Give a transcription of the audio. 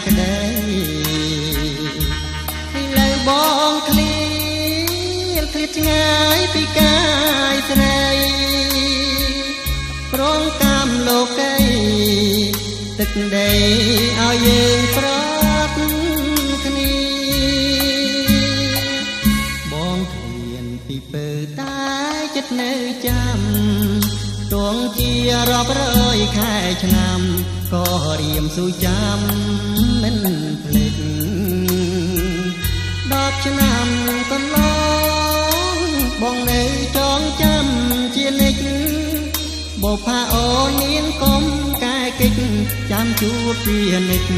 ក្ដីឥឡូវបងឃ្លៀតឆ្ងាយពីកាយស្រីរងតាមលោកីទឹកដីឲ្យយើងប្រត់គ្នាបងឃ្លានពីពើតែចិត្តនៅចាំទងជារាប់រយខែឆ្នាំក៏រៀមស៊ូចាំមិនភ្លេច10ឆ្នាំកន្លងបងនៅចងចាំជានិច្ចបុប្ផាអូនមានកុំកែកិច្ចចាំជួបជានិច្ច